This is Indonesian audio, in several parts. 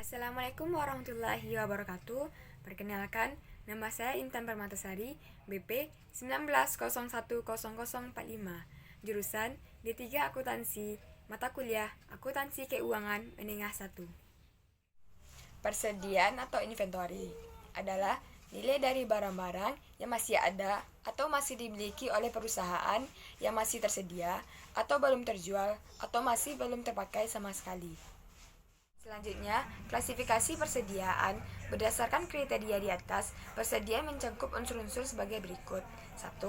Assalamualaikum warahmatullahi wabarakatuh. Perkenalkan, nama saya Intan Permatasari, BP 19010045, jurusan D3 Akuntansi, mata kuliah Akuntansi Keuangan Menengah 1. Persediaan atau inventory adalah nilai dari barang-barang yang masih ada atau masih dimiliki oleh perusahaan yang masih tersedia atau belum terjual atau masih belum terpakai sama sekali. Selanjutnya, klasifikasi persediaan. Berdasarkan kriteria di atas, persediaan mencakup unsur-unsur sebagai berikut. 1.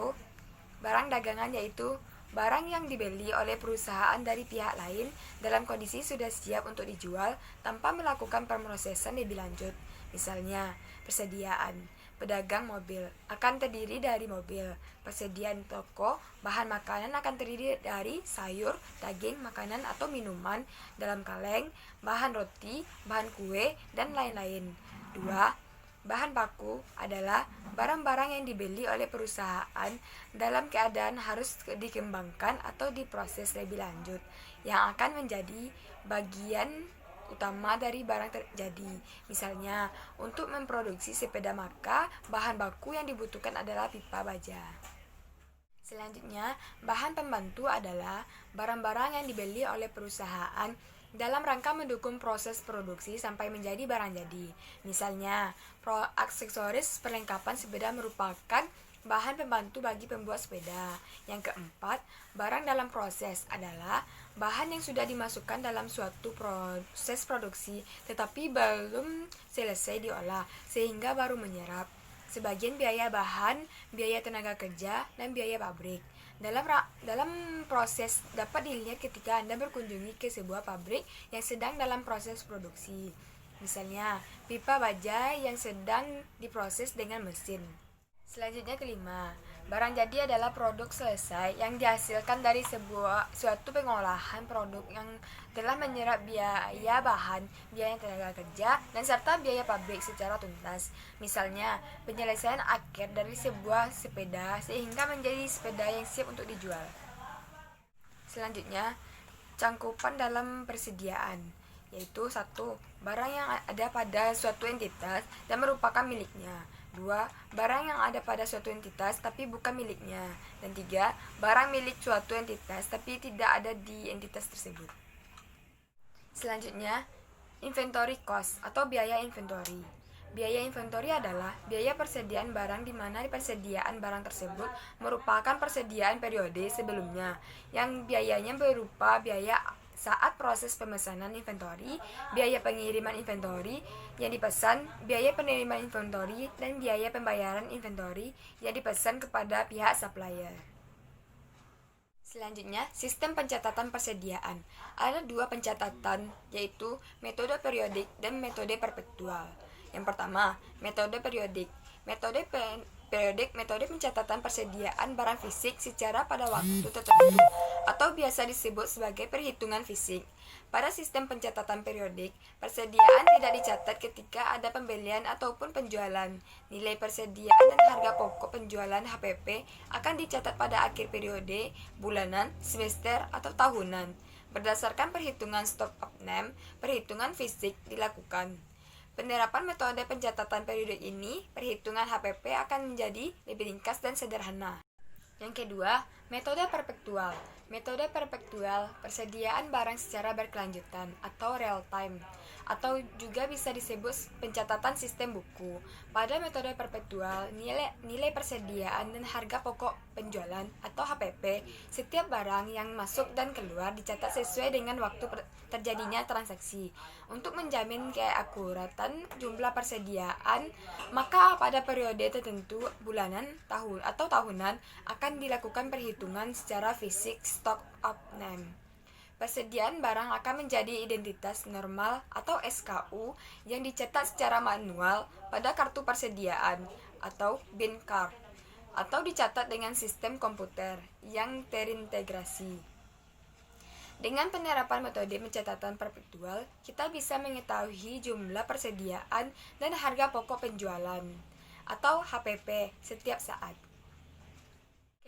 Barang dagangan, yaitu barang yang dibeli oleh perusahaan dari pihak lain dalam kondisi sudah siap untuk dijual tanpa melakukan pemrosesan lebih lanjut. Misalnya, persediaan pedagang mobil akan terdiri dari mobil. Persediaan toko bahan makanan akan terdiri dari sayur, daging, makanan atau minuman dalam kaleng, bahan roti, bahan kue, dan lain-lain. 2. Bahan baku adalah barang-barang yang dibeli oleh perusahaan dalam keadaan harus dikembangkan atau diproses lebih lanjut, yang akan menjadi bagian utama dari barang terjadi. Misalnya, untuk memproduksi sepeda maka bahan baku yang dibutuhkan adalah pipa baja. Selanjutnya, bahan pembantu adalah barang-barang yang dibeli oleh perusahaan dalam rangka mendukung proses produksi sampai menjadi barang jadi. Misalnya, aksesoris perlengkapan sepeda merupakan bahan pembantu bagi pembuat sepeda. Yang keempat, barang dalam proses adalah bahan yang sudah dimasukkan dalam suatu proses produksi tetapi belum selesai diolah sehingga baru menyerap. Sebagian biaya bahan, biaya tenaga kerja, dan biaya pabrik. Dalam proses dapat dilihat ketika Anda berkunjungi ke sebuah pabrik yang sedang dalam proses produksi. Misalnya, pipa baja yang sedang diproses dengan mesin. Selanjutnya kelima, barang jadi adalah produk selesai yang dihasilkan dari suatu pengolahan produk yang telah menyerap biaya bahan, biaya tenaga kerja, dan serta biaya pabrik secara tuntas. Misalnya, penyelesaian akhir dari sebuah sepeda sehingga menjadi sepeda yang siap untuk dijual. Selanjutnya, cangkupan dalam persediaan, yaitu 1. Barang yang ada pada suatu entitas dan merupakan miliknya. 2. Barang yang ada pada suatu entitas tapi bukan miliknya. Dan 3. Barang milik suatu entitas tapi tidak ada di entitas tersebut. Selanjutnya, inventory cost atau biaya inventory. Biaya inventory adalah biaya persediaan barang di mana persediaan barang tersebut merupakan persediaan periode sebelumnya, yang biayanya berupa biaya saat proses pemesanan inventory, biaya pengiriman inventory yang dipesan, biaya penerimaan inventory, dan biaya pembayaran inventory yang dipesan kepada pihak supplier. Selanjutnya, sistem pencatatan persediaan. Ada 2 pencatatan, yaitu metode periodik dan metode perpetual. Yang pertama, metode periodik. Metode pencatatan persediaan barang fisik secara pada waktu tertentu atau biasa disebut sebagai perhitungan fisik. Pada sistem pencatatan periodik, persediaan tidak dicatat ketika ada pembelian ataupun penjualan. Nilai persediaan dan harga pokok penjualan HPP akan dicatat pada akhir periode, bulanan, semester, atau tahunan. Berdasarkan perhitungan stock of name, perhitungan fisik dilakukan. Penerapan metode pencatatan periodik ini, perhitungan HPP akan menjadi lebih ringkas dan sederhana. Yang kedua, metode perpetual. Metode perpetual, persediaan barang secara berkelanjutan atau real time, atau juga bisa disebut pencatatan sistem buku. Pada metode perpetual, nilai persediaan dan harga pokok penjualan atau HPP setiap barang yang masuk dan keluar dicatat sesuai dengan waktu terjadinya transaksi. Untuk menjamin keakuratan jumlah persediaan, maka pada periode tertentu bulanan, tahun atau tahunan akan dilakukan perhitungan secara fisik stock of name. Persediaan barang akan menjadi identitas normal atau SKU yang dicetak secara manual pada kartu persediaan atau bin card, atau dicatat dengan sistem komputer yang terintegrasi. Dengan penerapan metode pencatatan perpetual, kita bisa mengetahui jumlah persediaan dan harga pokok penjualan atau HPP setiap saat.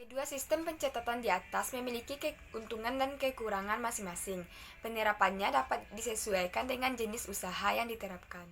Kedua sistem pencatatan di atas memiliki keuntungan dan kekurangan masing-masing. Penerapannya dapat disesuaikan dengan jenis usaha yang diterapkan.